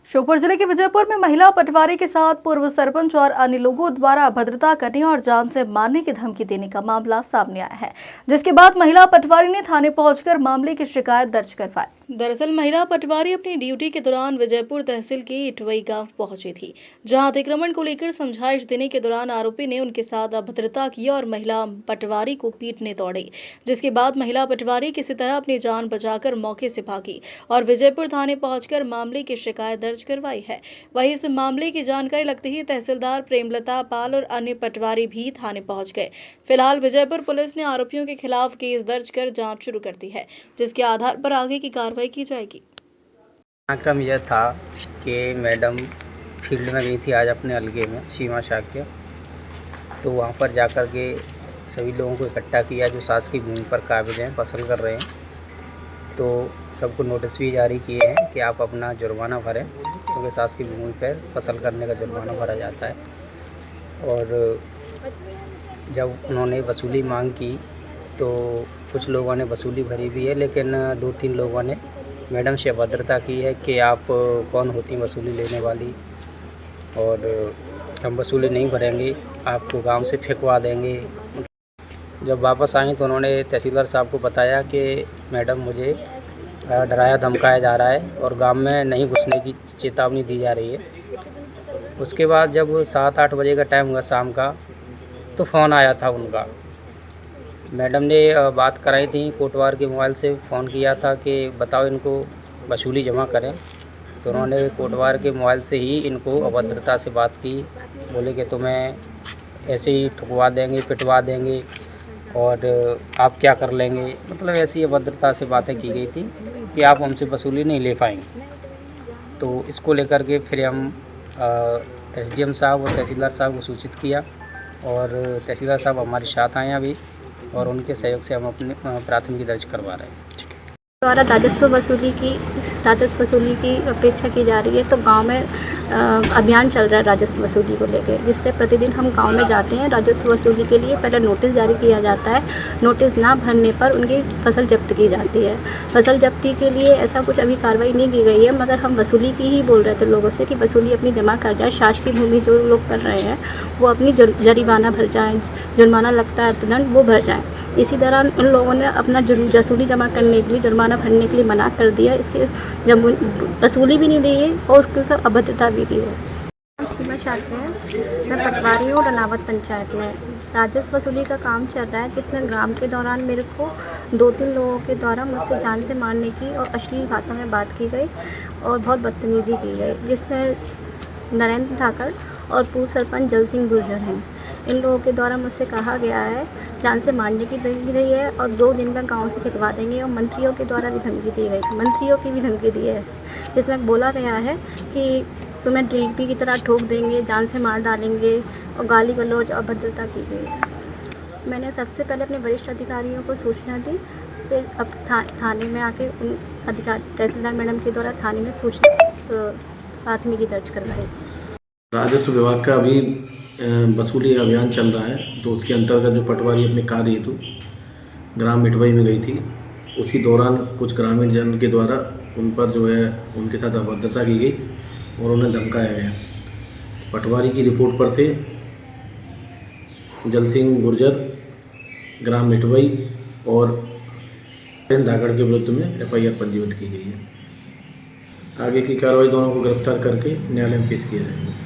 श्योपुर जिले के विजयपुर में महिला पटवारी के साथ पूर्व सरपंच और अन्य लोगों द्वारा अभद्रता करने और जान से मारने की धमकी देने का मामला सामने आया है, जिसके बाद महिला पटवारी ने थाने पहुंचकर मामले की शिकायत दर्ज करवाई। दरअसल महिला पटवारी अपनी ड्यूटी के दौरान विजयपुर तहसील के इटवई गांव पहुंची थी, जहां अतिक्रमण को लेकर समझाइश देने के दौरान आरोपी ने उनके साथ अभद्रता की और महिला पटवारी को पीटने दौड़े, जिसके बाद महिला पटवारी किसी तरह अपनी जान बचाकर मौके से भागी और विजयपुर थाने पहुंचकर मामले की शिकायत दर्ज करवाई है। वहीं इस मामले की जानकारी लगते ही तहसीलदार प्रेमलता पाल और अन्य पटवारी भी थाने पहुंच गए। फिलहाल विजयपुर पुलिस ने आरोपियों के खिलाफ केस दर्ज कर जांच शुरू कर दी है, जिसके आधार पर आगे की कार्रवाई की जाएगी। क्रम यह था कि मैडम फील्ड में गई थी आज अपने अलगे में सीमा शाक्य, तो वहाँ पर जाकर के सभी लोगों को इकट्ठा किया जो शासकीय भूमि पर काबिज हैं, फसल कर रहे हैं। तो सबको नोटिस भी जारी किए हैं कि आप अपना जुर्माना भरें, क्योंकि शासकीय भूमि पर फसल करने का जुर्माना भरा जाता है। और जब उन्होंने वसूली मांग की तो कुछ लोगों ने वसूली भरी भी है, लेकिन 2-3 लोगों ने मैडम से अभद्रता की है कि आप कौन होती वसूली लेने वाली, और हम वसूली नहीं भरेंगे, आपको गांव से फेंकवा देंगे। जब वापस आए तो उन्होंने तहसीलदार साहब को बताया कि मैडम मुझे डराया धमकाया जा रहा है और गांव में नहीं घुसने की चेतावनी दी जा रही है। उसके बाद जब 7-8 बजे का टाइम हुआ शाम का, तो फ़ोन आया था उनका। मैडम ने बात कराई थी, कोटवार के मोबाइल से फ़ोन किया था कि बताओ इनको वसूली जमा करें। तो उन्होंने कोटवार के मोबाइल से ही इनको अभद्रता से बात की, बोले कि तुम्हें ऐसे ही ठुकवा देंगे, पिटवा देंगे और आप क्या कर लेंगे, मतलब ऐसी अभद्रता से बातें की गई थी कि आप हमसे वसूली नहीं ले पाएंगे। तो इसको लेकर के फिर हम एसडीएम साहब और तहसीलदार साहब को सूचित किया, और तहसीलदार साहब हमारे साथ आए अभी, और उनके सहयोग से हम अपनी प्राथमिकी दर्ज करवा रहे हैं। द्वारा राजस्व वसूली की अपेक्षा की जा रही है, तो गांव में अभियान चल रहा है राजस्व वसूली को लेकर, जिससे प्रतिदिन हम गांव में जाते हैं। राजस्व वसूली के लिए पहले नोटिस जारी किया जाता है, नोटिस ना भरने पर उनकी फसल जब्त की जाती है। फसल जब्ती के लिए ऐसा कुछ अभी कार्रवाई नहीं की गई है, मगर हम वसूली की ही बोल रहे थे लोगों से कि वसूली अपनी जमा कर जाए। शासकीय भूमि जो लोग कर रहे हैं वो अपनी जरिमाना भर जाएँ, जुर्माना लगता है अर्थदंड, वो भर जाएँ। इसी दौरान उन लोगों ने अपना वसूली जमा करने के लिए, जुर्माना भरने के लिए मना कर दिया। इसके जब वसूली भी नहीं दी है और उसके साथ अभद्रता भी दी है। सीमा शाक्य है, मैं पटवारी हूँ रनावत पंचायत में। राजस्व वसूली का काम चल रहा है, जिसमें ग्राम के दौरान मेरे को 2-3 लोगों के द्वारा मुझसे जान से मारने की और अश्लील भाषा में बात की गई और बहुत बदतमीज़ी की गई, जिसमें नरेंद्र ठाकर और पूर्व सरपंच जल सिंह गुर्जर हैं। इन लोगों के द्वारा मुझसे कहा गया है जान से मारने की धमकी दी है और 2 दिन में गांव से फेंकवा देंगे, और मंत्रियों के द्वारा भी धमकी दी गई, मंत्रियों की भी धमकी दी है, जिसमें बोला गया है कि तुम्हें डीपी की तरह ठोक देंगे, जान से मार डालेंगे, और गाली गलौज और अभद्रता की गई है। मैंने सबसे पहले अपने वरिष्ठ अधिकारियों को सूचना दी, फिर अब थाने में आके उन अधिकारी तहसीलदार मैडम के द्वारा थाने में सूचना प्राथमिकी दर्ज करवाई। राजस्व विभाग का अभी वसूली अभियान चल रहा है, तो उसके अंतर्गत जो पटवारी अपने कार्य हेतु ग्राम इटवई में गई थी, उसी दौरान कुछ ग्रामीण जन के द्वारा उन पर जो है उनके साथ अभद्रता की गई और उन्हें धमकाया गया। पटवारी की रिपोर्ट पर से जल सिंह गुर्जर, ग्राम इटवई और धाकड़ के विरुद्ध में FIR पंजीबद्ध की गई है। आगे की कार्रवाई दोनों को गिरफ्तार करके न्यायालय में पेश किया जाएगा।